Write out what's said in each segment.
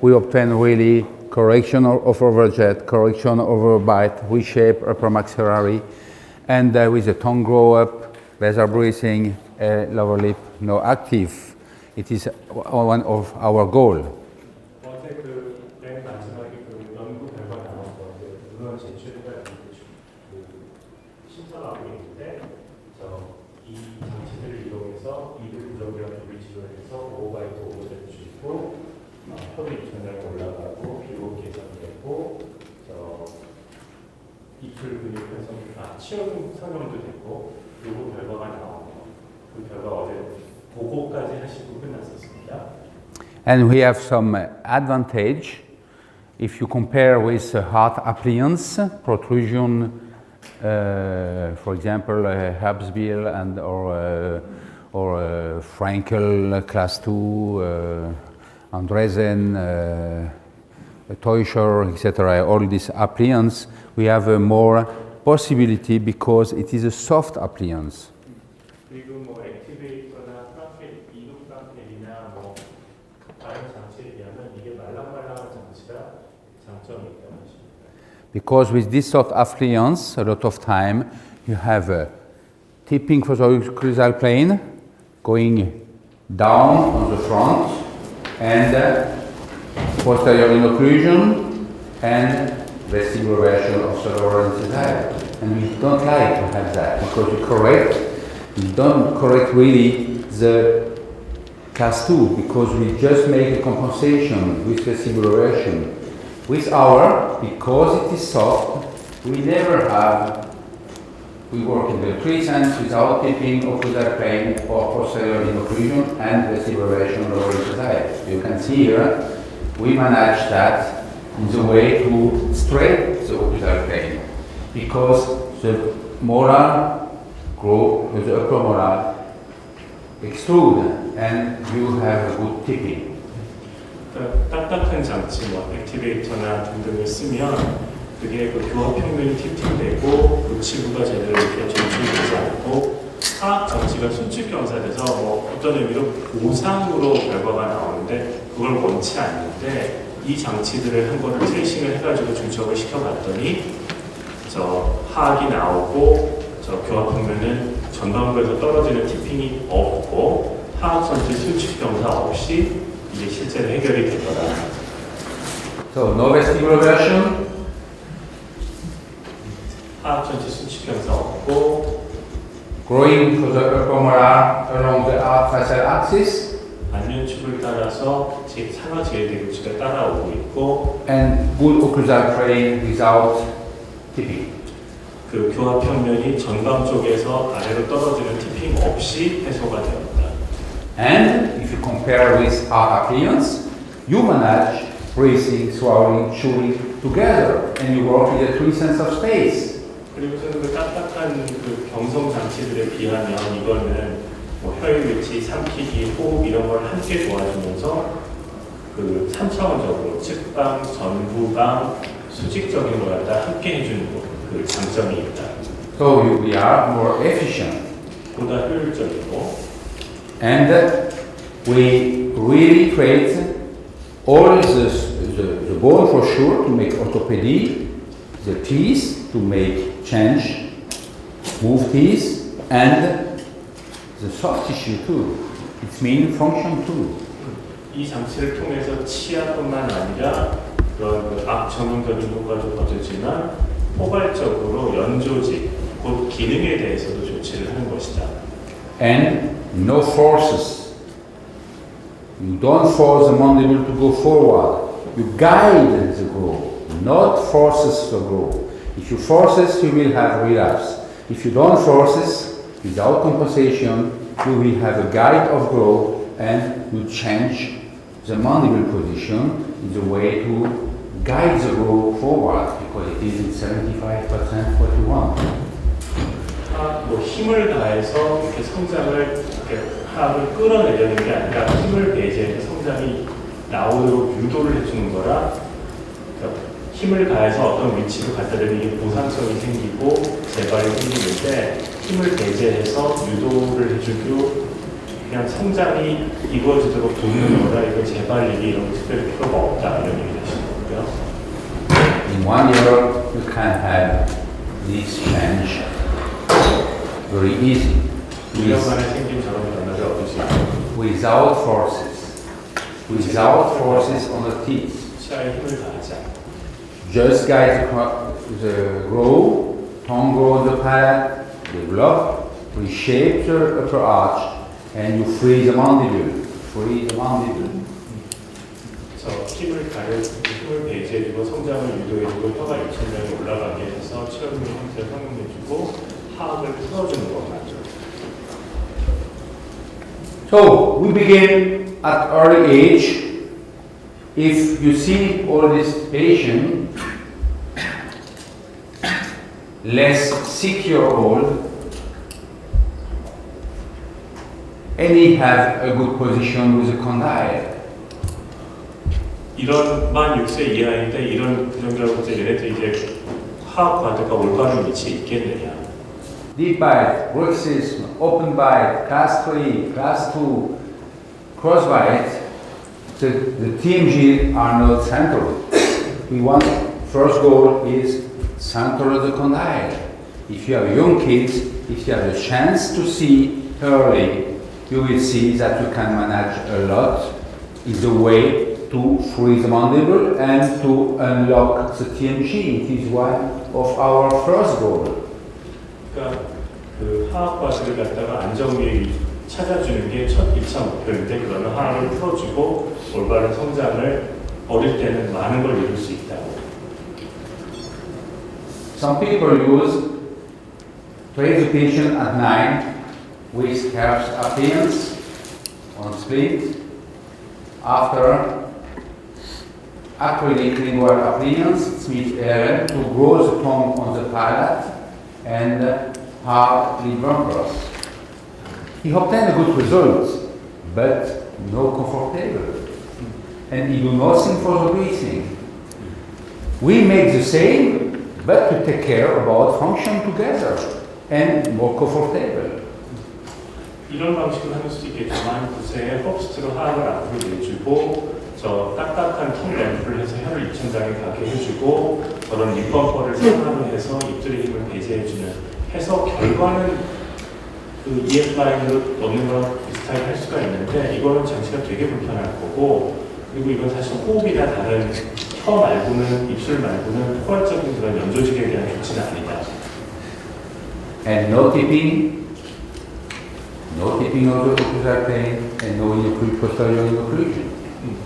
we obtain really correction of overjet, correction of overbite, reshape upper maxillary, and with the tongue grow up, laser breathing, lower lip no active. It is one of our goal. 어제 맨 마지막에 연구 결과 나온 건데 물론 제출가 신청하고 있는데 이 장치들을 이용해서 이들 부정경화를 치료해서 오버바이트 오버제를 주고 혈압 전량이 올라가고 피로 개선되고 이풀 근육 편성 치용 성형도 되고 요거 결과가 나오고 그 결과 어제 보고까지 하시고 끝났었습니다. And we have some advantage if you compare with heart appliance, protrusion, for example, Herbsbill and or Frankel class 2, Andresen, Teuscher, etc. All these appliance, we have a more possibility because it is a soft appliance. 그리고 뭐 액티베이터나 프랑켈, 이동 프랑켈이나 뭐 다른 장치에 비하면 이게 말랑말랑한 장치가 장점이 있다고 하십니다. Because with this soft appliance, a lot of time you have a tipping for the occlusal plane going down on the front and posterior inocclusion and vestibular version of the lower incisor. And we don't like to have that because we don't correct really the class 2 because we just make a compensation with vestibular version. With our, because it is soft, we never have, we work in the 3 cents without tipping occlusal plane or posterior inocclusion and vestibular version lower incisor. You can see here, we manage that in the way to straight the occlusal plane because the molar grow, the upper molar extrude and you have a good tipping. 딱딱한 장치, 뭐 액티베이터나 등등을 쓰면 그게 그 교합 평면이 팁팅되고 nội部가 제대로 이렇게 전출되지 않고 하악 장치가 순축 경사돼서 뭐 어떤 의미로 보상으로 결과가 나오는데 그걸 원치 않는데 이 장치들을 한 번을 트레이싱을 해가지고 중첩을 시켜봤더니 하악이 나오고 교합 평면은 전방부에서 떨어지는 티핑이 없고 하악 전체 순축 경사 없이 이게 실제로 해결이 될 거다. So no vestibular version. 하악 전체 순축 경사 없고 growing for the upper molar along the facial axis. 안면축을 따라서 상하 제일대교치가 따라오고 있고 and good occlusal plane without tipping. 그 교합 평면이 전방 쪽에서 아래로 떨어지는 티핑 없이 해소가 되었다. And if you compare with our appliance, you manage bracing, swallowing, chewing together, and you work with a 3 sense of space. 그리고 저는 그 딱딱한 그 경성 장치들에 비하면 이거는 뭐 혀의 위치, 삼키기, 호흡 이런 걸 함께 도와주면서 그 3차원적으로 측방, 전후방, 수직적인 걸 갖다 함께 해주는 그 장점이 있다. So we are more efficient. 보다 효율적이고. And we really create all the bone for sure to make orthopedy, the teeth to make change, move teeth, and the soft tissue too. Its main function too. 이 장치를 통해서 치아뿐만 아니라 그런 그 악전문적인 효과도 거두지만 포괄적으로 연조직, 곧 기능에 대해서도 조치를 하는 것이다. And no forces. You don't force the mandible to go forward. You guide the growth, not forces the growth. If you forces, you will have relapse. If you don't forces, without compensation, you will have a guide of growth and you change the mandible position in the way to guide the growth forward because it is in 75% what you want. 뭐 힘을 다해서 이렇게 성장을 이렇게 하악을 끌어내려는 게 아니라 힘을 배제해서 성장이 나오도록 유도를 해주는 거라 그러니까 힘을 가해서 어떤 위치로 갖다 대면 이게 보상성이 생기고 재발이 생기는데 힘을 배제해서 유도를 그냥 성장이 이루어지도록 돕는 거다. 이걸 재발리기 이런 거 특별히 필요가 없다. 이런 얘기 하시는 거고요. In 1 year, you can have this change very easy. 1년 만에 생긴 저런 변화를 얻을 수 있고 Without forces. Without forces on the teeth. 치아에 힘을 가하지 않고 Just guys grow, tongue grow on the palate, develop, reshape the upper arch, and you free the mandible. Free the mandible. 힘을 배제해주고 성장을 유도해주고 혀가 유천장에 올라가게 해서 치어있는 형태를 성형해주고 하악을 풀어주는 것만죠. So we begin at early age. If you see all this patient, less 6-year-old, and he have a good position with the condyle. 이런 만 6세 이하인데 이런 부정적으로 이제 얘네들이 이제 하악 과대가 올바른 위치에 있겠느냐. Deep bite, bruxism, open bite, class 3, class 2, cross bite, the TMG are not central. We want, first goal is center of the condyle. If you have young kids, if you have a chance to see early, you will see that you can manage a lot. Is a way to free the mandible and to unlock the TMG. It is one of our first goal. 그러니까 그 하악 과실을 갖다가 안정위에 찾아주는 게 첫 1차 목표인데 그러면 하악을 풀어주고 올바른 성장을 어릴 때는 많은 걸 이룰 수 있다고. Some people use trace the patient at 9 with Herbst appearance on split. After acrylic lingual appearance, Smith Aaron, to grow the tongue on the palate and hard lip bumpers. He obtained a good result, but no comfortable. And he do nothing for the breathing. We make the same, but to take care about function together and more comfortable. 이런 방식으로 하는 수 있겠지만 구세에 헙스트로 하악을 앞으로 내주고 저 딱딱한 턱 램프를 해서 혀를 입천장에 가게 해주고 저런 립범퍼를 상하로 해서 입술의 힘을 배제해주는 해서 결과는 그 EF 라인으로 넣는 거랑 비슷하게 할 수가 있는데 이거는 장치가 되게 불편할 거고 그리고 이건 사실 호흡이나 다른 혀 말고는 입술 말고는 포괄적인 그런 연조직에 대한 조치는 아니다. And no tipping of the occlusal plane, and no posterior occlusion.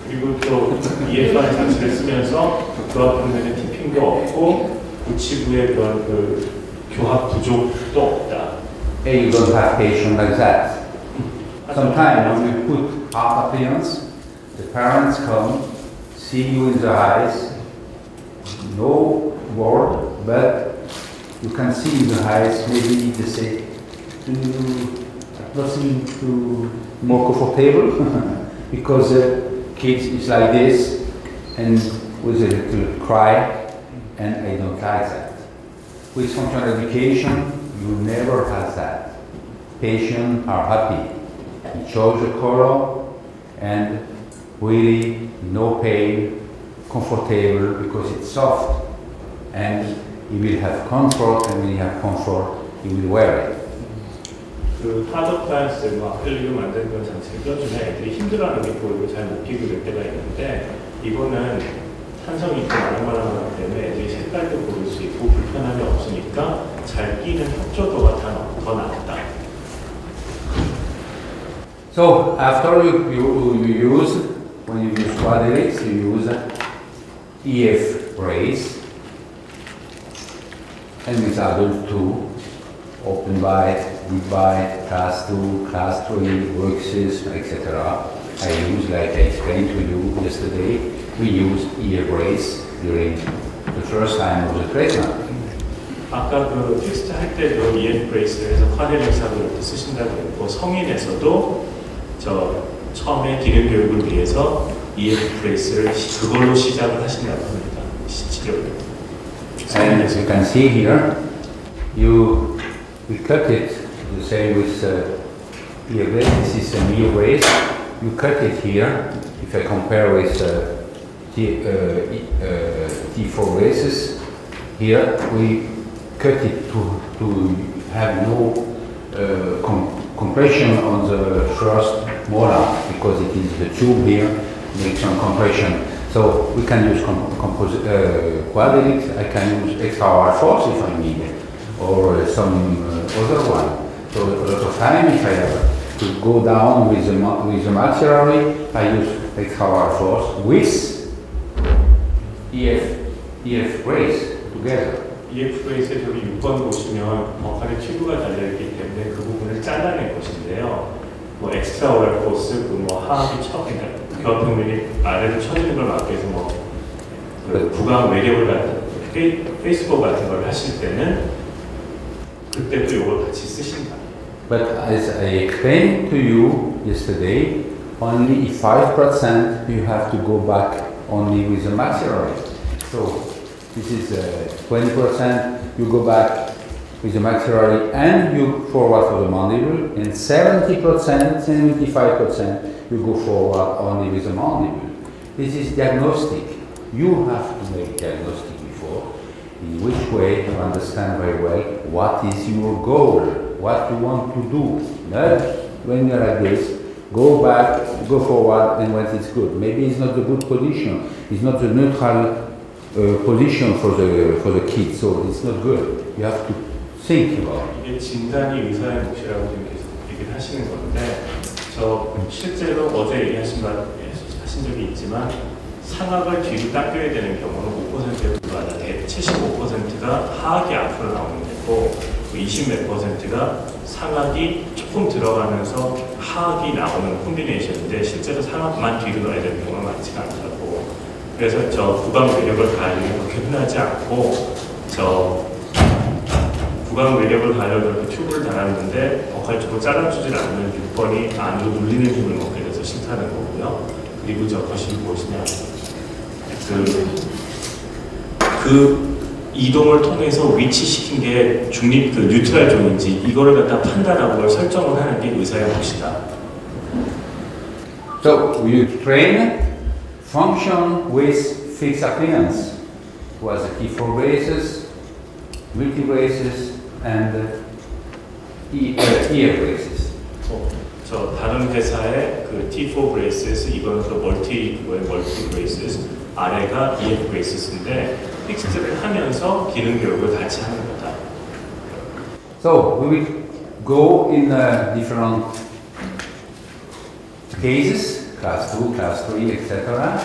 그리고 또 EFI 장치를 쓰면서 그 앞으로 되는 티핑도 없고 우치부의 그런 그 교합 부족도 없다. And you don't have patient like that. Sometimes when we put half appearance, the parents come, see you in the eyes, no word, but you can see in the eyes, maybe they say, nothing too more comfortable, because kids is like this, and with a little cry, and I don't like that. With functional education, you never have that. Patients are happy. He chose the color, and really no pain, comfortable because it's soft, and he will have comfort, and when he have comfort, he will wear it. 그 하드플라이스 아크릴로 만든 그런 장치를 껴주면 애들이 힘들어하는 게 보이고 잘 못 피고 될 때가 있는데 이거는 탄성이 있고 말랑말랑하기 때문에 애들이 색깔도 고를 수 있고 불편함이 없으니까 잘 끼는 협조도가 더 낮다. So after you use, when you use quadrics, you use EF brace, and with adult 2, open bite, deep bite, class 2, class 3, bruxism, etc. I use, like I explained to you yesterday, we use EF brace during the first time of the treatment. 아까 그 텍스트 할 때도 EF 브레이스를 해서 쿼드릭사도 이렇게 쓰신다고 했고 성인에서도 저 처음에 기능 교육을 위해서 EF 브레이스를 그걸로 시작을 하신다고 합니다. 치료를. And as you can see here, we cut it the same with ear brace. This is a ear brace. You cut it here. If I compare with T4 braces, here we cut it to have no compression on the first molar because it is the tube here makes some compression. So we can use Quadhelix. I can use extra wire force if I need it, or some other one. So a lot of time, if I have to go down with the maxillary, I use extra wire force with EF brace together. EF 브레이스에 저기 6번 보시면 버칼에 튜브가 달려있기 때문에 그 부분을 잘라낸 것인데요. 뭐 엑스트라 오랄 포스, 뭐 하악이 그러니까 교합평면이 아래로 쳐지는 걸 막기 위해서 그 구강 외력을 같은 페이스북 같은 걸 하실 때는 그때도 이걸 같이 쓰신다. But as I explained to you yesterday, only 5% you have to go back only with the maxillary. So this is 20% you go back with the maxillary and you forward for the mandible, and 70%, 75% you go forward only with the mandible. This is diagnostic. You have to make diagnostic before, in which way to understand very well what is your goal, what you want to do. Not when you're like this, go back, go forward, and when it's good. Maybe it's not the good position, it's not the neutral position for the kid, so it's not good. You have to think about it. 이게 진단이 의사의 몫이라고 지금 계속 얘기를 하시는 건데, 저 실제로 어제 얘기하신 적이 있지만 상악을 뒤로 당겨야 되는 경우는 5%에 불과하다. 75%가 하악이 앞으로 나오는 거고, 20몇 %가 상악이 조금 들어가면서 하악이 나오는 콤비네이션인데 실제로 상악만 뒤로 넣어야 되는 경우는 많지가 않다고. 그래서 저 구강 외력을 가하려면 그렇게 흔하지 않고, 저 구강 외력을 가하려고 이렇게 튜브를 달았는데 버칼 쪽으로 잘라주질 않으면 6번이 안으로 눌리는 힘을 먹게 돼서 싫다는 거고요. 그리고 저 거실 보시면 그 이동을 통해서 위치시킨 게 중립 그 뉴트럴 존인지 이거를 갖다 판단하고 걸 설정을 하는 게 의사의 몫이다. So we train function with fixed appliance. Was T4 braces, multi braces, and ear braces. 저 다른 회사의 그 T4 braces, 이거는 또 멀티 braces, 아래가 EF braces인데 픽스를 하면서 기능 교육을 같이 하는 거다. So we will go in different cases, class 2, class 3, etc.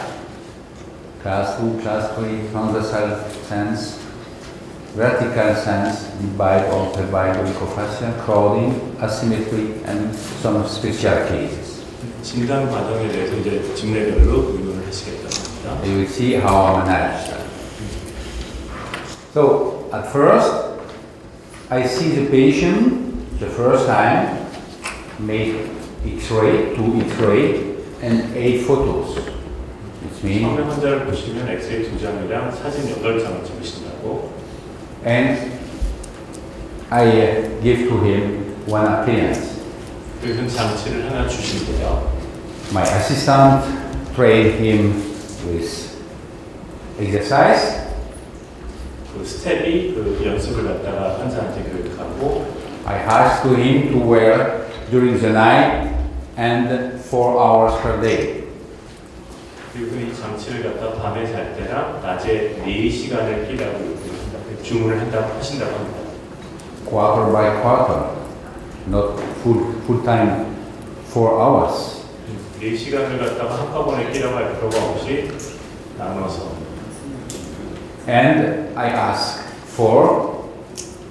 Class 2, class 3, transversal sense, vertical sense, biblical crowding, asymmetry, and some special cases. 진단 과정에 대해서 이제 직례별로 의논을 하시겠다고 합니다. You will see how I manage that. So at first, I see the patient the first time, make X-ray, 2 X-ray, and 8 photos. Which means 처음에 환자를 보시면 엑스레이 2장이랑 사진 8장을 찍으신다고. and I give to him one appliance. 그리고 장치를 하나 주시고요. My assistant trained him with exercise. 그 스텝이 그 연습을 갖다가 환자한테 교육하고. I asked to him to wear during the night and 4 hours per day. 그리고 이 장치를 갖다 밤에 잘 때랑 낮에 4시간을 끼라고 주문을 한다고 하신다고 합니다. Quarter by quarter, not full time 4 hours. 4시간을 갖다가 한꺼번에 끼라고 할 필요가 없이 나눠서. And I ask for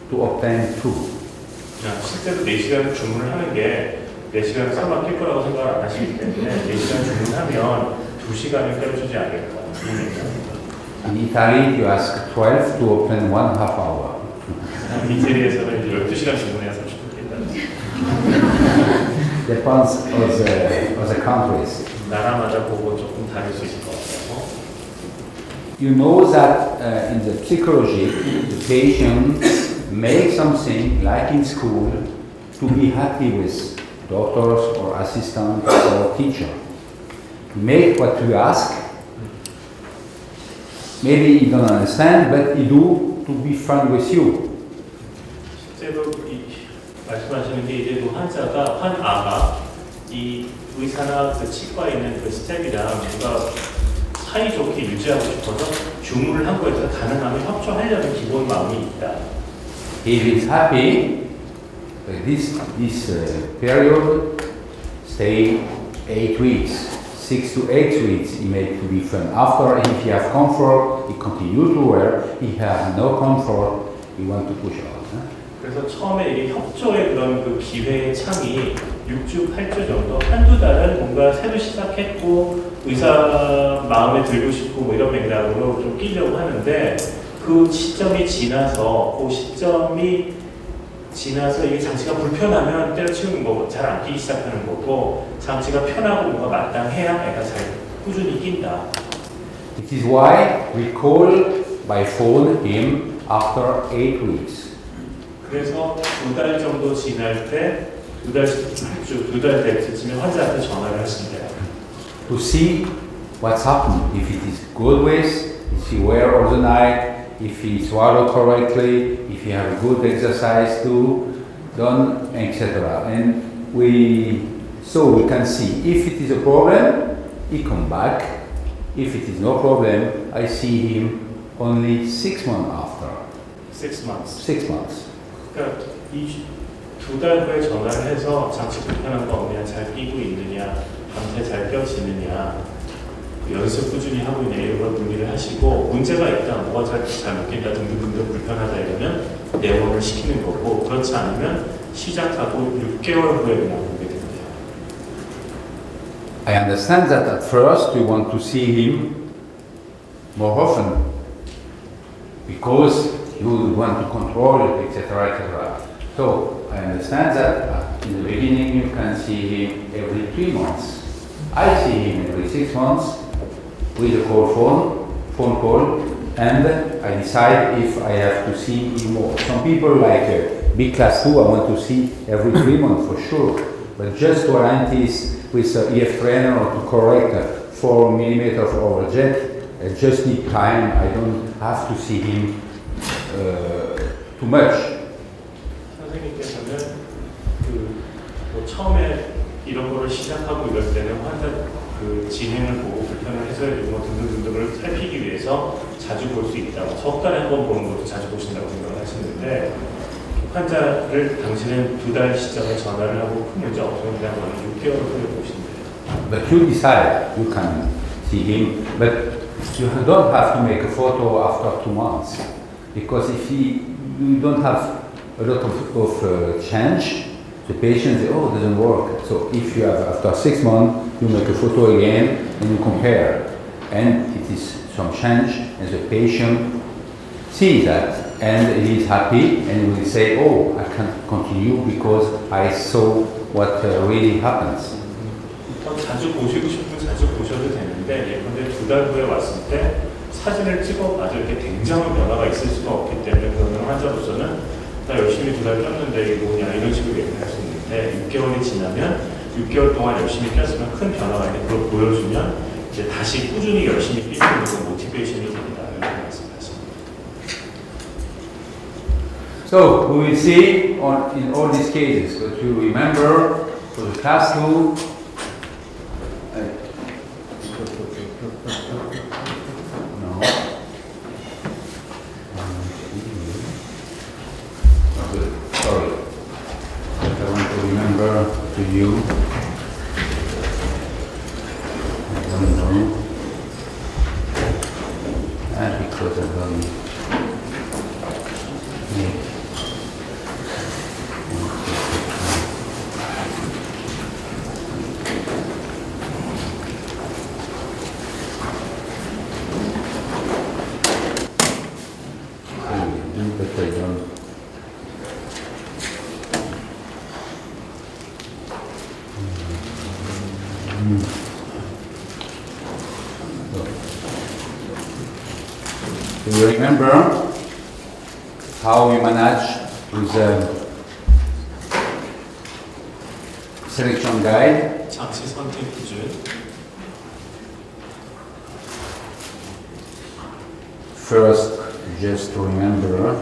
to obtain 2. 그냥 실제로 4시간을 주문을 하는 게 4시간을 설마 낄 거라고 생각을 안 하시기 때문에 4시간 주문하면 2시간을 껴주지 않을까. In Italy, you ask 12 to obtain 1/2 hour. 이태리에서는 이제 12시간 주문해서 좋겠다. Depends on the countries. 나라마다 보고 조금 다를 수 있을 것 같아요. You know that in the psychology, the patient makes something like in school to be happy with. doctors or assistant or teacher. Make what you ask. Maybe he don't understand, but he do to be friend with you. 실제로 말씀하시는 게 이제 환아가 이 의사나 그 치과에 있는 그 스텝이랑 뭔가 사이좋게 유지하고 싶어서 주문을 한 거에서 가능하면 협조하려는 기본 마음이 있다. If he's happy, this period stay 8 weeks, 6 to 8 weeks. He made to be fun. After, if he have comfort, he continue to wear. He have no comfort, he want to push out. 그래서 처음에 이게 협조의 그런 그 기회의 창이 6주, 8주 정도, 한두 달은 뭔가 새로 시작했고 의사 마음에 들고 싶고 뭐 이런 맥락으로 좀 끼려고 하는데 그 시점이 지나서 이게 장치가 불편하면 때려치우는 거고 잘 안 끼기 시작하는 거고 장치가 편하고 뭔가 마땅해야 애가 잘 꾸준히 낀다. It is why we call by phone him after 8 weeks. 그래서 2달 정도 지날 때 2달 될 때쯤에 환자한테 전화를 하신대요. To see what's happened, if it is good ways, if he wear all the night, if he swallow correctly, if he have good exercise too, done, etc. And we can see if it is a problem, he come back. If it is no problem, I see him only 6 months after. 6 months. 6 months. 그러니까 이 2달 후에 전화를 해서 장치 불편한 거 없냐, 잘 끼고 있느냐, 밤새 잘 껴지느냐, 연습 꾸준히 하고 있느냐 이런 걸 문의를 하시고 문제가 있다, 뭐가 잘 못 낀다 등등등등 불편하다 이러면 내원을 시키는 거고 그렇지 않으면 시작하고 6개월 후에 그냥 오게 됩니다. I understand that at first you want to see him more often because you want to control it, etc., etc. So I understand that in the beginning you can see him every 3 months. I see him every 6 months with a phone call, and I decide if I have to see him more. Some people like big class 2, I want to see every 3 months for sure, but just to analyze with an EF trainer or to correct 4 millimeters of overjet, I just need time. I don't have to see him too much. 선생님께서는 뭐 처음에 이런 거를 시작하고 이럴 때는 환자 그 진행을 보고 불편한 해소해주고 뭐 등등등등을 살피기 위해서 자주 볼 수 있다고 석 달에 한 번 보는 것도 자주 보신다고 생각을 하시는데 환자를 당신은 2달 시점에 전화를 하고 큰 문제 없으면 그냥 6개월 후에 보신대요. But you decide, you can see him, but you don't have to make a photo after 2 months. Because if you don't have a lot of change, the patient says, oh, it doesn't work. So if you have, after 6 months, you make a photo again and you compare. And it is some change and the patient sees that and he is happy and he will say, oh, I can continue because I saw what really happens. 더 자주 보시고 싶으면 자주 보셔도 되는데 예컨대 2달 후에 왔을 때 사진을 찍어봐도 이렇게 굉장한 변화가 있을 수가 없기 때문에 그러면 환자로서는 나 열심히 2달 꼈는데 이게 뭐냐 이런 식으로 얘기할 수 있는데 6개월이 지나면 6개월 동안 열심히 꼈으면 큰 변화가 있는데 그걸 보여주면 이제 다시 꾸준히 열심히 낄 수 있는 건 모티베이션이 됩니다. 이렇게 말씀하십니다. So we will see in all these cases, but you remember for the class 2, to you. I don't know. And because I don't make but I don't. Do you remember how we managed with selection guide. 장치 선택 기준. First, just to remember,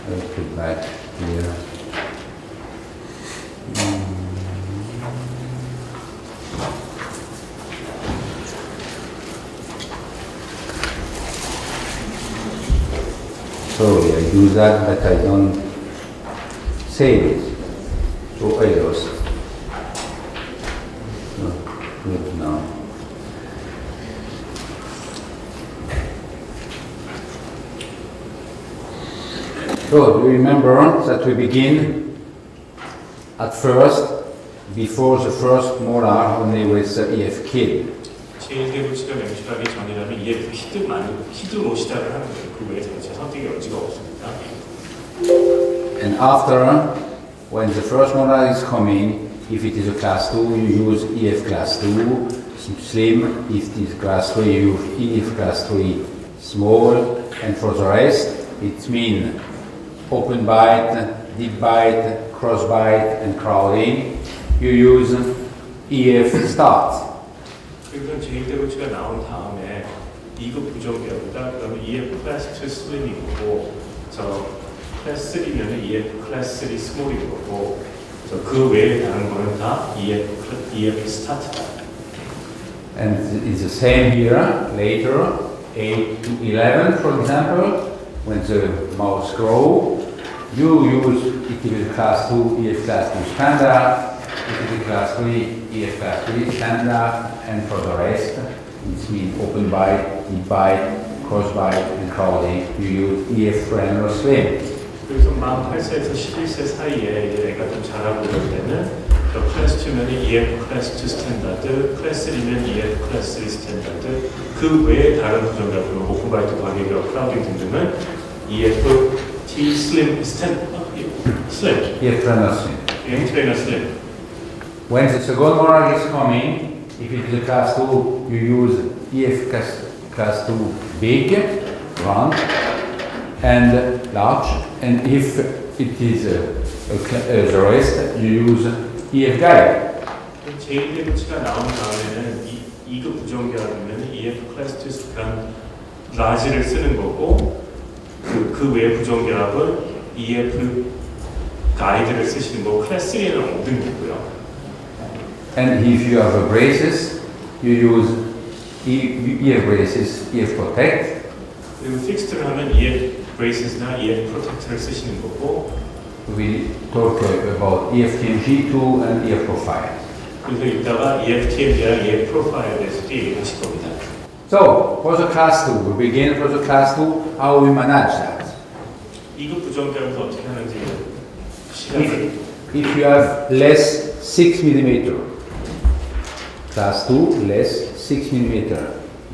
I'll put back here. Sorry, I do that, but I don't save it. So I lost. No, good now. So, do you remember that we begin at first, before the first molar, only with EF kid. 제1대부치가 명시하기 전이라면 EF 키드로 시작을 하는 거예요. 그 외에 전체 선택의 여지가 없습니다. And after, when the first molar is coming, if it is a class 2, you use EF class 2, slim. If it is class 3, you use EF class 3, small. And for the rest, it means open bite, deep bite, cross bite, and crowding. You use EF start. 그래서 제1대부치가 나온 다음에 2급 부정비합니다. 그다음에 EF 클래스 2 슬림이 거고, 저 클래스 3면 EF 클래스 3 스몰이 거고, 그 외에 다른 거는 다 EF 스타트다. And it's the same here, later, 8 to 11, for example, when the mouse grow, you use ETB class 2, EF class 2 standard, ETB class 3, EF class 3 standard, and for the rest, it means open bite, deep bite, cross bite, and crowding, you use EF Renner Slim. 그래서 만 8세에서 11세 사이에 이제 애가 좀 자라고 이럴 때는 클래스 2면 EF 클래스 2 스탠다드, 클래스 3면 EF 클래스 3 스탠다드, 그 외에 다른 부정값으로 오픈바이트 과격이와 크라우딩 등등은 EF T 슬림 슬림 EF Renner Slim. EF 트레이너 슬림. When the second molar is coming, if it is a class 2, you use EF class 2 big, round, and large. And if it is the rest, you use EF guide. 제1대부치가 나온 다음에는 2급 부정결합이면 EF 클래스 2 스간 라지를 쓰는 거고, 그 외 부정결합은 EF 가이드를 쓰시는 거고, 클래스 3는 5등이고요. And if you have a braces, you use EF braces, EF protect. 그리고 픽스트를 하면 EF 브레이스나 EF 프로텍터를 쓰시는 거고, We talk about EF TMG2 and EF profile. 그래서 이따가 EF TMG랑 EF 프로파일에 대해서 얘기하실 겁니다. So, for the class 2, we begin for the class 2, how we manage that. 2급 부정결합에서 어떻게 하는지 시작을. If you have less 6 mm, class 2 less 6 mm,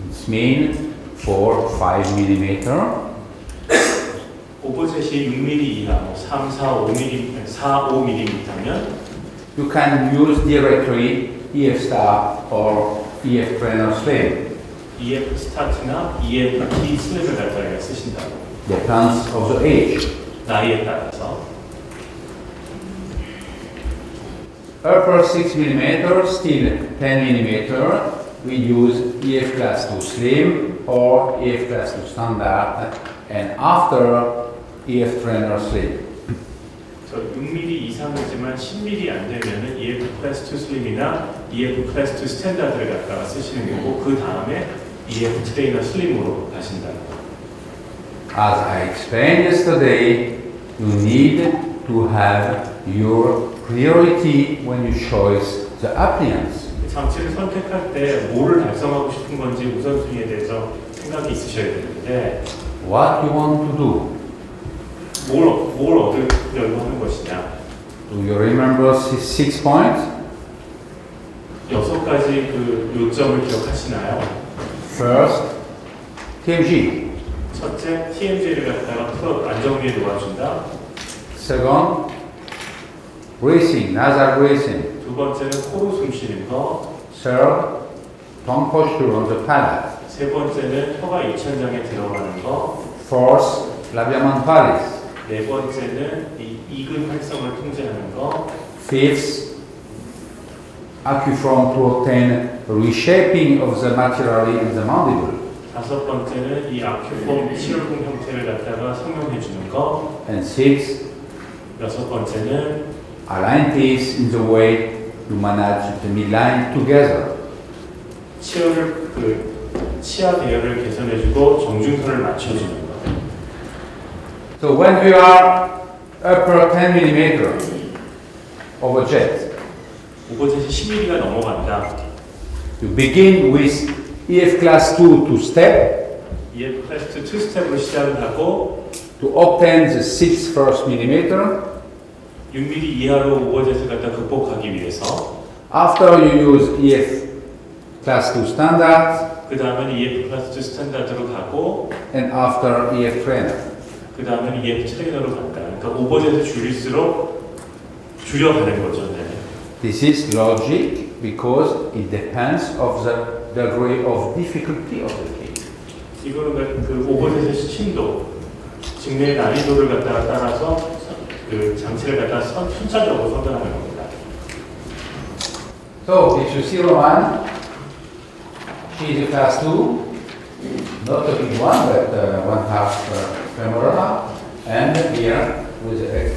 it's mean 4, 5 mm. 오버셋이 6mm 이하, 3, 4, 5mm, 4, 5mm면 You can use directly EF star or EF trainer slim. EF 스타트나 EF T 슬림을 갖다가 쓰신다고. Depends of the age. 나이에 따라서. Upper 6 mm, still 10 mm, we use EF class 2 slim or EF class 2 standard, and after EF trainer slim. 6mm 이상이지만 10mm 안 되면은 EF 클래스 2 슬림이나 EF 클래스 2 스탠다드를 갖다가 쓰시는 거고, 그 다음에 EF 트레이너 슬림으로 가신다. As I explained yesterday, you need to have your priority when you choose the appliance. 장치를 선택할 때 뭐를 달성하고 싶은 건지 우선순위에 대해서 생각이 있으셔야 되는데, What you want to do? 뭘 얻으려고 하는 것이냐. Do you remember 6 points? 6가지 그 요점을 기억하시나요? First, TMG. 첫째, TMG를 갖다가 풀어 안정비에 놓아준다. Second, breathing, nasal breathing. 두 번째는 코로 숨 쉬는 거. Third, tongue posture on the palate. 세 번째는 혀가 입천장에 들어가는 거. Fourth, labia mandibulis. 네 번째는 이 이근 활성을 통제하는 거. Fifth, acuform to obtain reshaping of the material in the mandible. 다섯 번째는 이 아큐폼 치열공 형태를 갖다가 설명해 주는 거. And 6, 여섯 번째는 align this in the way you manage the midline together. 치열을 치아 대열을 개선해주고 정중선을 맞춰주는 거. So when we are upper 10 mm of a jet, 오버젯이 10mm가 넘어간다. you begin with EF class 2 to step EF 클래스 2 스텝으로 시작을 하고 to obtain the 6 first millimeter. 6mm 이하로 오버젯을 갖다 극복하기 위해서 After you use EF class 2 standard 그 다음에는 EF 클래스 2 스탠다드로 가고 and after EF trainer. 그 다음에는 EF 트레이너로 간다. 그러니까 오버젯을 줄일수록 줄여가는 거죠. 네. This is logic because it depends of the degree of difficulty of the case. 이거는 그 오버젯의 심도, 직내의 난이도를 갖다가 따라서 그 장치를 갖다 순차적으로 선택하는 겁니다. So if you see Roman, she is a class 2, not a big one, but 1/2 femoral, and here with a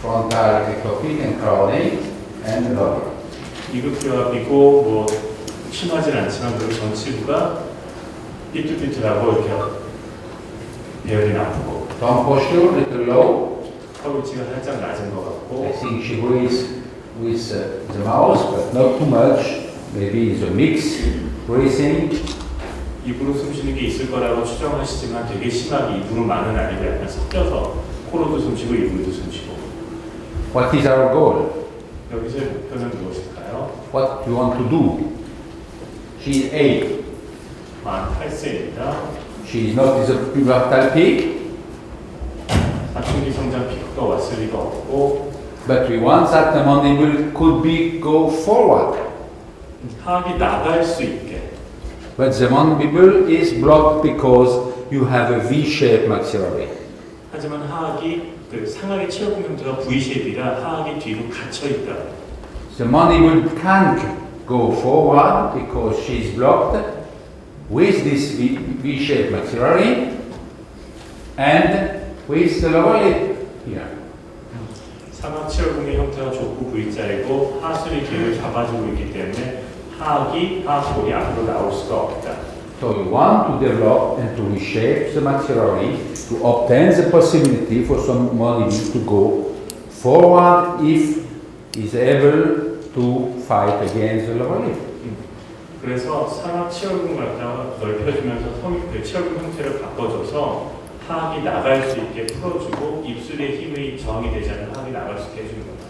frontal ectopic and coronate and lower. 이극교합이고 뭐 심하진 않지만 그 전치부가 삐뚤삐뚤하고 이렇게 배열이 나쁘고 Tongue posture little low. 턱 위치가 살짝 낮은 것 I 같고 think she breathes with the mouth, but not too much. Maybe it's a mix breathing. 입으로 숨 쉬는 게 있을 거라고 추정하시지만 되게 심하게 입으로만은 아니고 약간 섞여서 코로도 숨 쉬고 입으로도 숨 쉬고. What is our goal? 여기서의 목표는 무엇일까요? What do you want to do? She is 8. 만 8세입니다. She is not is a pubertal peak, 사춘기 성장 피크가 왔을 리가 없고 but we want that the mandible could be go forward. 하악이 나갈 수 있게. But the mandible is blocked because you have a V-shaped maxillary. 하지만 하악이 그 상악의 치열공 형태가 V쉐입이라 하악이 뒤로 갇혀 있다. The mandible can't go forward because she is blocked with this V-shaped maxillary and with the lower lip here. 상악 치열공의 형태가 족구 V자이고 하수리 뒤를 잡아주고 있기 때문에 하악이 하악볼이 앞으로 나올 수가 없다. So we want to develop and to reshape the maxillary to obtain the possibility for some mandible to go forward if is able to fight against the lower lip. 그래서 상악 치열공 갖다가 넓혀주면서 그 치열공 형태를 바꿔줘서 하악이 나갈 수 있게 풀어주고 입술의 힘의 저항이 되지 않는 하악이 나갈 수 있게 해주는 겁니다.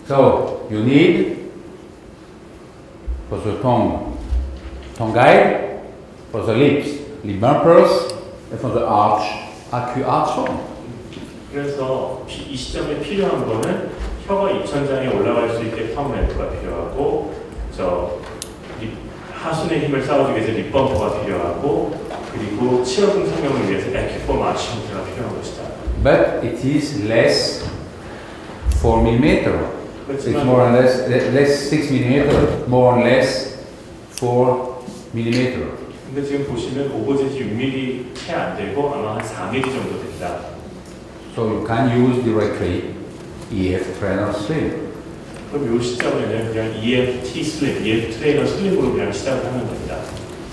So you need for the tongue guide, for the lips, lip bumpers, and for the arch, arch form. 그래서 이 시점에 필요한 거는 혀가 입천장에 올라갈 수 있게 턱 램프가 필요하고 하순의 힘을 쌓아주기 위해서 립범퍼가 필요하고 그리고 치열공 성형을 위해서 에큐폼 아치 형태가 필요한 것이다. But it is less 4 mm. It's more or less 6 mm, more or less 4 mm. 근데 지금 보시면 오버젯이 6mm 채 안 되고 아마 한 4mm 정도 된다. So you can use directly EF trainer slim. 그럼 이 시점에는 그냥 EFT 슬립, EF 트레이너 슬립으로 그냥 시작을 하는 겁니다.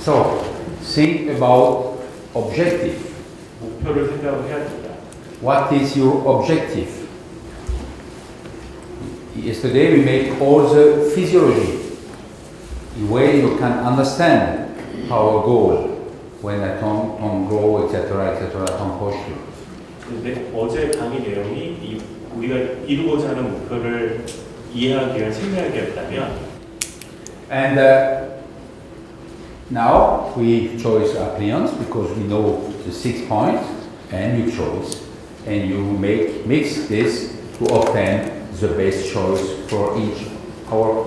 So think about objective. 목표를 생각을 해야 됩니다. What is your objective? Yesterday we made all the physiology, the way you can understand our goal when a tongue grow, etc., tongue posture. 근데 어제 강의 내용이 우리가 이루고자 하는 목표를 이해하기 위한 생략이었다면 And now we choose appliance because we know the 6 points, and you choose, and you mix this to obtain the best choice for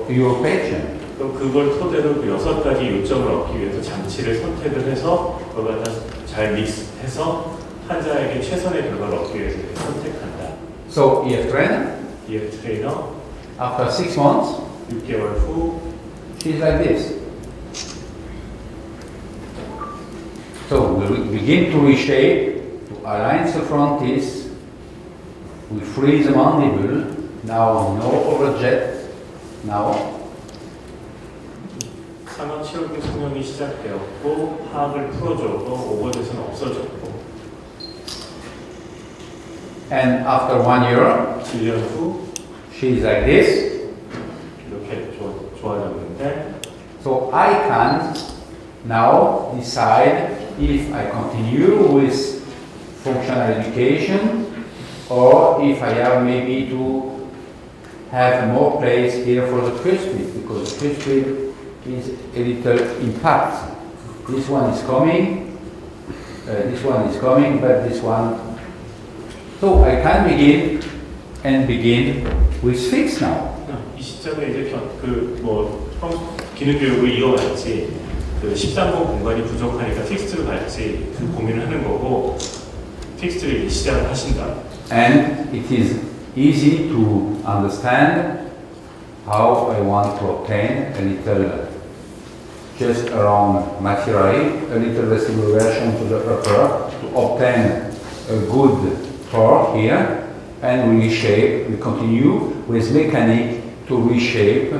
your patient. 그럼 그걸 토대로 그 6가지 요점을 얻기 위해서 장치를 선택을 해서 그걸 갖다 잘 믹스해서 환자에게 최선의 결과를 얻기 위해서 선택한다. So EF trainer, EF 트레이너 after 6 months, 6개월 후 she's like this. So we begin to reshape, to align the frontis, we freeze the mandible, now no overjet, now 상하 치열근 성형이 시작되었고 하악을 풀어주고 오버젯은 없어졌고 and after 1 year, 1년 후 she's like this. 이렇게 좋아졌는데 So I can now decide if I continue with functional education or if I have maybe to have more place here for the crisp because the crisp is a little impact. This one is coming, but this one. So I can begin with fix now. 이 시점에 이제 기능 교육을 이어갈지 그 13번 공간이 부족하니까 픽스트로 갈지 그 고민을 하는 거고 픽스트를 이제 시작을 하신다. And it is easy to understand how I want to obtain a little, just around materially, a little vestibular version to the upper to obtain a good torque here and reshape. We continue with mechanic to reshape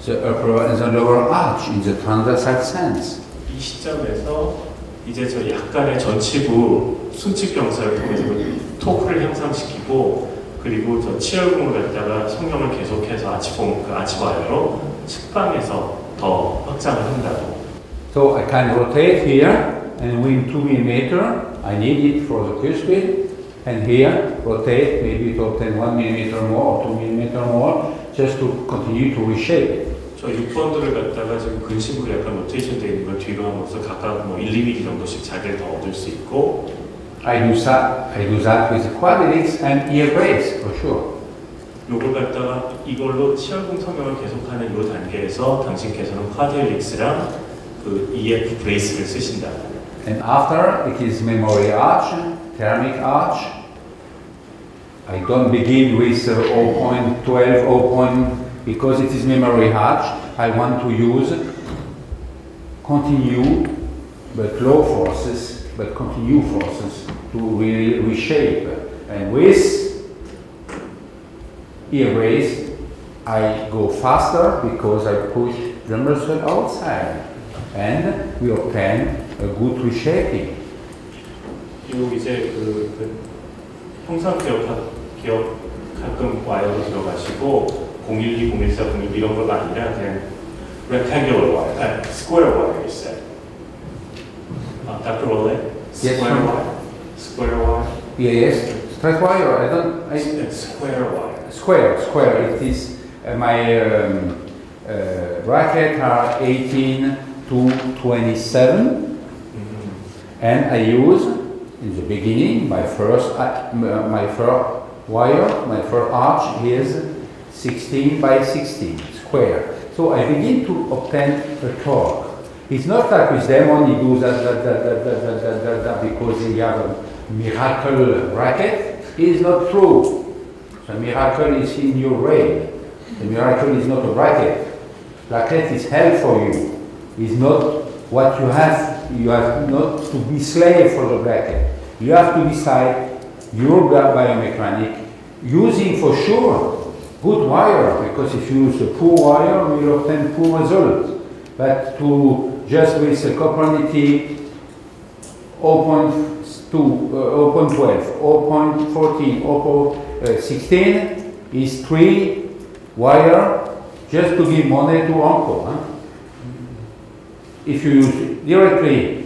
the upper and the lower arch in the transversal sense. 이 시점에서 이제 저 약간의 전치부 순칙 경사를 통해서 토크를 향상시키고 그리고 저 치열공을 갖다가 성형을 계속해서 아치와이어로 측방에서 더 확장을 한다고. So I can rotate here and win 2 mm. I need it for the cuspid. And here rotate maybe to obtain 1 mm more or 2 mm more just to continue to reshape it. 저 6번들을 갖다가 지금 근심으로 약간 로테이션 되어 있는 걸 뒤로 함으로써 각각 1, 2mm 정도씩 자리를 더 얻을 수 있고 I do that with the quadrics and ear brace for sure. 요걸 갖다가 이걸로 치열공 성형을 계속하는 요 단계에서 당신께서는 쿼드릭스랑 그 EF 브레이스를 쓰신다. And after it is memory arch, thermic arch. I don't begin with 0.12, because it is memory arch. I want to use continue, but low forces, but continue forces to really reshape. And with ear brace, I go faster because I push the muscle outside, and we obtain a good reshaping. 요 이제 그 형상 기억 가끔 와이어로 들어가시고 012, 014, 012 이런 거가 아니라 그냥 rectangular wire, square wire 있어요. Dr. Ole? Square wire? Square wire? Yes, straight wire. Square wire. Square. It is my bracket are 18 to 27, and I use in the beginning my first wire, my first arch is 16 by 16 square. So I begin to obtain a torque. It's not like with them only do that because they have a miracle bracket. It is not true. The miracle is in your brain. The miracle is not a bracket. Bracket is help for you. It's not what you have. You have not to be slave for the bracket. You have to decide your biomechanic using for sure good wire, because if you use a poor wire, you will obtain poor results. But to just with a Copernicus 0.12, 0.14, 0.16 is 3 wire just to give money to uncle. Huh? If you use directly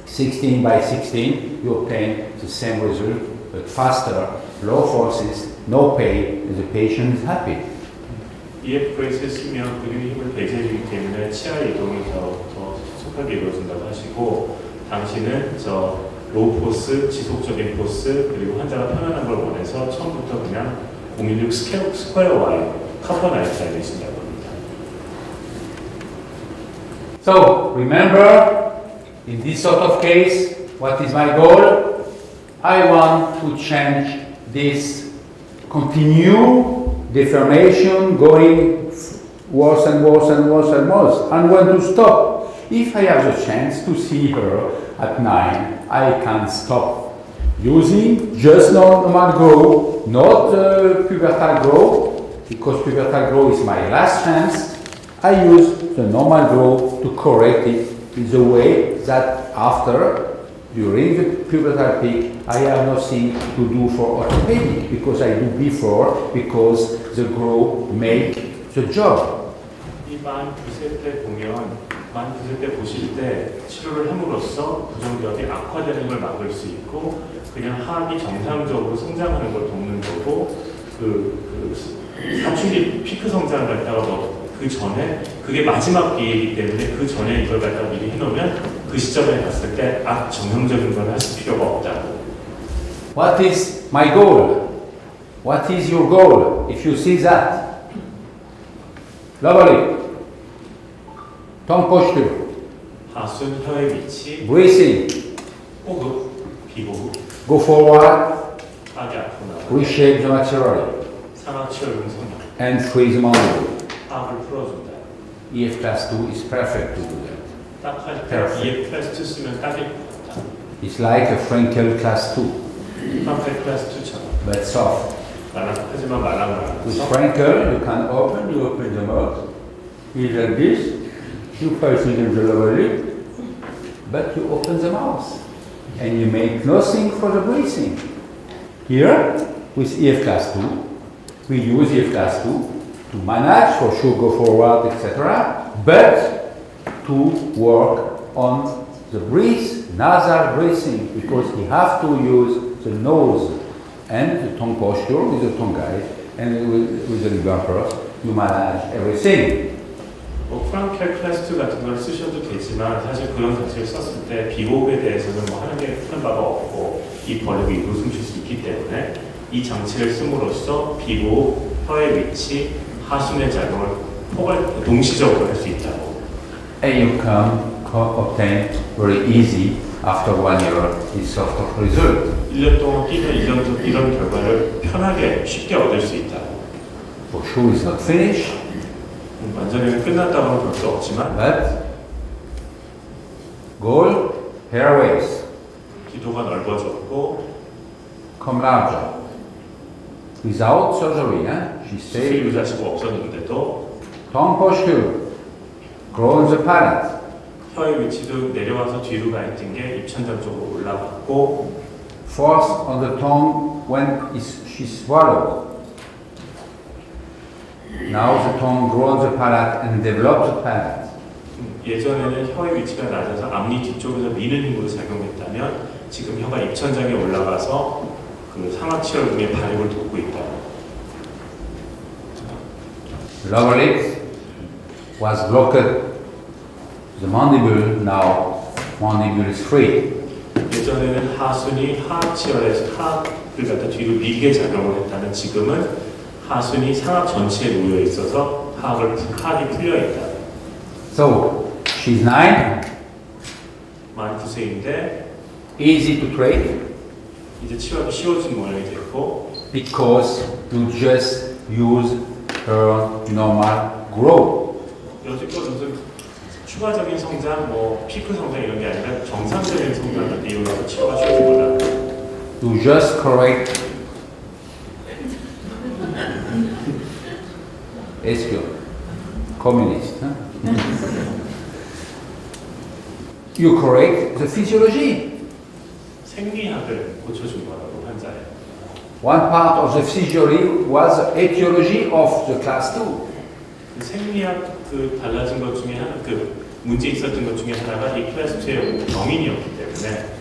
16 by 16, you obtain the same result, but faster, low forces, no pain, and the patient is happy. EF 브레이스를 쓰면 근육의 힘을 배제해주기 때문에 치아 이동이 더 속하게 이루어진다고 하시고 당신은 저 로우 포스, 지속적인 포스, 그리고 환자가 편안한 걸 원해서 처음부터 그냥 016 스퀘어 와이어, 카본 아이타를 내신다고 합니다. So, remember, in this sort of case, what is my goal? I want to change this continue deformation going worse and worse and worse and worse. And when to stop? If I have the chance to see her at 9, I can stop using just normal grow, not pubertal grow, because pubertal grow is my last chance. I use the normal grow to correct it in the way that after, during the pubertal peak, I have nothing to do for orthopedic, because I do before, because the grow make the job. 이 만 9세 때 보면 만 9세 때 보실 때 치료를 함으로써 부종기압이 악화되는 걸 막을 수 있고 그냥 하악이 정상적으로 성장하는 걸 돕는 거고 사춘기 피크 성장을 갖다가 그 전에 그게 마지막 기회이기 때문에 그 전에 이걸 갖다가 미리 해놓으면 그 시점에 갔을 때 정상적인 걸 하실 필요가 없다고. What is my goal? What is your goal if you see that? Lovely. Tongue posture. 하순 혀의 위치, Breathing. 호흡, 비호흡, Go forward. 하악이 앞으로 나가, Reshape the maxillary. 상하치열근 성형, And freeze the mandible. 하악을 풀어준다. EF class 2 is perfect to do that. 딱 할 때 EF 클래스 2 쓰면 딱일 것 같아. It's like a Frankel class 2, 팜페 클래스 2처럼 but soft. 하지만 말랑말랑. With Frankel, you can open the mouth. It's like this. You press it in the lower lip, but you open the mouth. And you make nothing for the breathing. Here, with EF class 2, we use EF class 2 to manage, for sure go forward, etc., but to work on the nasal breathing, because you have to use the nose and the tongue posture with the tongue guide and with the bumpers, you manage everything. 프랑켈 클래스 2 같은 걸 쓰셔도 되지만 사실 그런 장치를 썼을 때 비호흡에 대해서는 뭐 하는 바가 없고 이 벌레가 입으로 숨쉴 수 있기 때문에 이 장치를 씀으로써 비호흡, 혀의 위치, 하순의 작용을 동시적으로 할 수 있다고. And you can obtain very easy after 1 year this sort of result. 1년 동안 끼면 이런 결과를 편하게 쉽게 얻을 수 있다. For sure it's not finished, 완전히 끝났다고는 볼 수 없지만 but goal, airways, 기도가 넓어졌고 come larger. Without surgery, she 수술 stayed. 유자시가 없었는데도 Tongue posture, grow the palate. 혀의 위치도 내려와서 뒤로 가 있던 게 입천장 쪽으로 올라갔고 Force on the tongue when she swallows. Now the tongue grows the palate and develops the palate. 예전에는 혀의 위치가 낮아서 앞니 뒤쪽에서 미는 힘으로 작용했다면 지금 혀가 입천장에 올라가서 그 상하치열근의 발육을 돕고 있다. Lower lip was blocked. The mandible, now mandible is free. 예전에는 하순이 하악치열에서 하악을 갖다 뒤로 밀게 작용을 했다면 지금은 하순이 상악 전체에 놓여 있어서 하악이 풀려 있다. So she's 9, 만 9세인데 easy to train 이제 치료하기 쉬워진 모양이 됐고 because you just use her normal grow. 여지껏 무슨 추가적인 성장, 뭐 피크 성장 이런 게 아니라 정상적인 성장을 이용해서 치료가 쉬워진 거다. You just correct SQ, communist. You correct the physiology. 생리학을 고쳐준 거라고 환자에. One part of the physiology was the etiology of the class 2. 그 생리학 그 달라진 것 중에 하나, 그 문제 있었던 것 중에 하나가 이 클래스 2의 병인이었기 때문에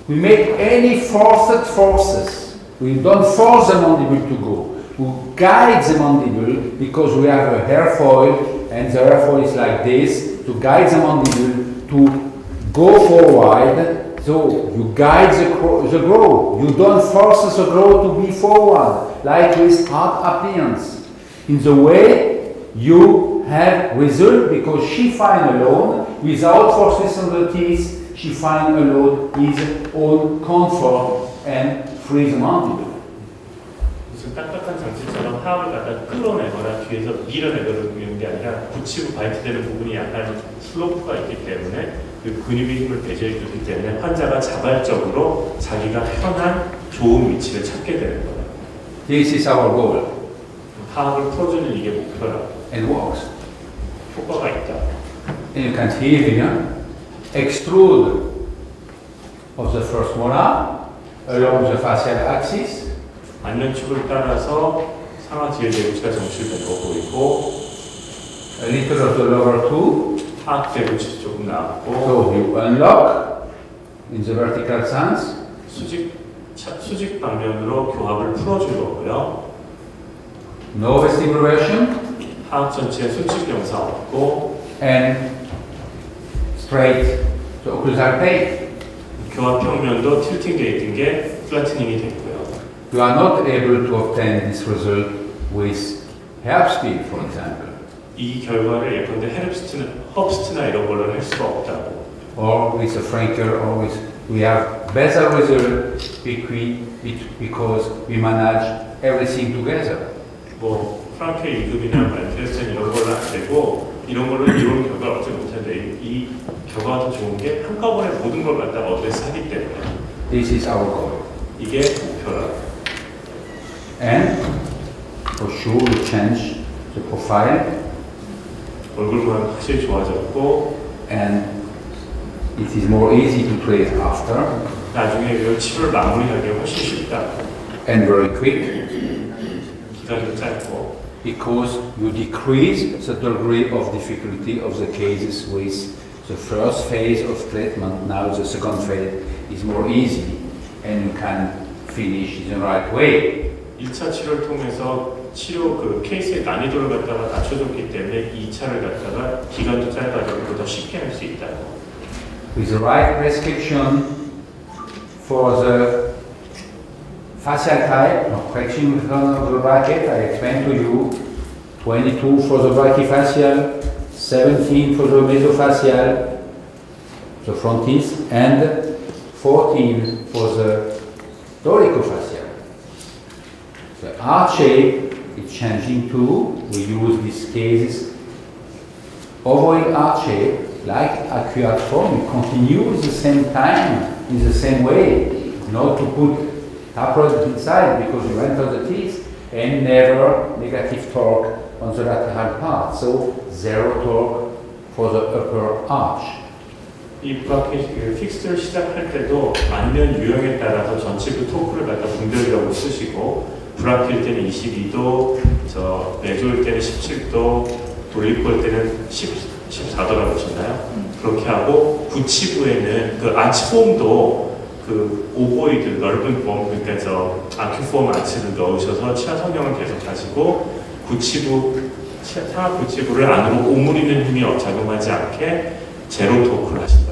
We make any forced forces. We don't force the mandible to go. We guide the mandible because we have a hair foil and the hair foil is like this to guide the mandible to go forward. So you guide the grow. You don't force the grow to be forward like with hard appliance. In the way you have result because she find alone without forces on the teeth. She find alone his own comfort and free the mandible. 그래서 무슨 딱딱한 장치처럼 하악을 갖다 끌어내거나 뒤에서 밀어내거나 게 아니라 붙이고 바이트되는 부분이 약간 슬로프가 있기 때문에 그 근육의 힘을 배제해주기 때문에 환자가 자발적으로 자기가 편한 좋은 위치를 찾게 되는 거예요. This is our goal 하악을 풀어주는 이게 목표라고. and works. 효과가 있다. And you can see here, extrude of the first molar along the facial axis. 안면축을 따라서 상하지의 대구치가 정출된 거 보이고 A little of the lower two, 하악 대구치 조금 나왔고 so you unlock in the vertical sense, 수직 방면으로 교합을 풀어준 거고요. no vestibular 하악 전체에 수직 영상 없고 and straight the occlusal plane. 교합 평면도 틸팅 돼 있는 게 플래트닝이 됐고요. You are not able to obtain this result with Herbsteel, for example, 이 결과를 예컨대 헙스트나 이런 걸로 할 수가 없다고. or with a Frankel, or with. We have better result because we manage everything together. 뭐 프랑케 2급이나 만테스텐 이런 걸로 안 되고 이런 걸로 이런 결과를 얻지 못하는데 이 결과가 더 좋은 게 한꺼번에 모든 걸 갖다가 어드레스 하기 때문에 This is our goal. 이게 목표라고. And for sure we change the profile 얼굴 모양 확실히 좋아졌고 and it is more easy to treat after 나중에 이 치료를 마무리하기 훨씬 쉽다. and very quick 기간도 짧고 because you decrease the degree of difficulty of the cases with the first phase of treatment. Now the second phase is more easy and you can finish in the right way. 1차 치료를 통해서 치료 그 케이스의 난이도를 갖다가 낮춰줬기 때문에 2차를 갖다가 기간도 짧아지고 더 쉽게 할 수 있다고. With the right prescription for the facial type, correction with the bracket, I explained to you, 22 for the brachyfacial, 17 for the mesofacial, the frontis, and 14 for the dolichofacial. The arch shape is changing too. We use these cases. Ovoid arch shape, like arcuate form, you continue with the same time, in the same way, not to put taproot inside because you enter the teeth, and never negative torque on the lateral part. So zero torque for the upper arch. 이 브라켓 픽스를 시작할 때도 안면 유형에 따라서 전체부 토크를 갖다 분별이라고 쓰시고 브라켓일 때는 22도, 저 메조일 때는 17도, 돌리코일 때는 14도라고 하셨나요? 그렇게 하고 부치부에는 그 아치 폼도 그 오보이드 넓은 폼 그러니까 저 아큐폼 아치를 넣으셔서 치아 성형을 계속 하시고 상하 부치부를 안으로 오므리는 힘이 작용하지 않게 제로 토크를 하신다.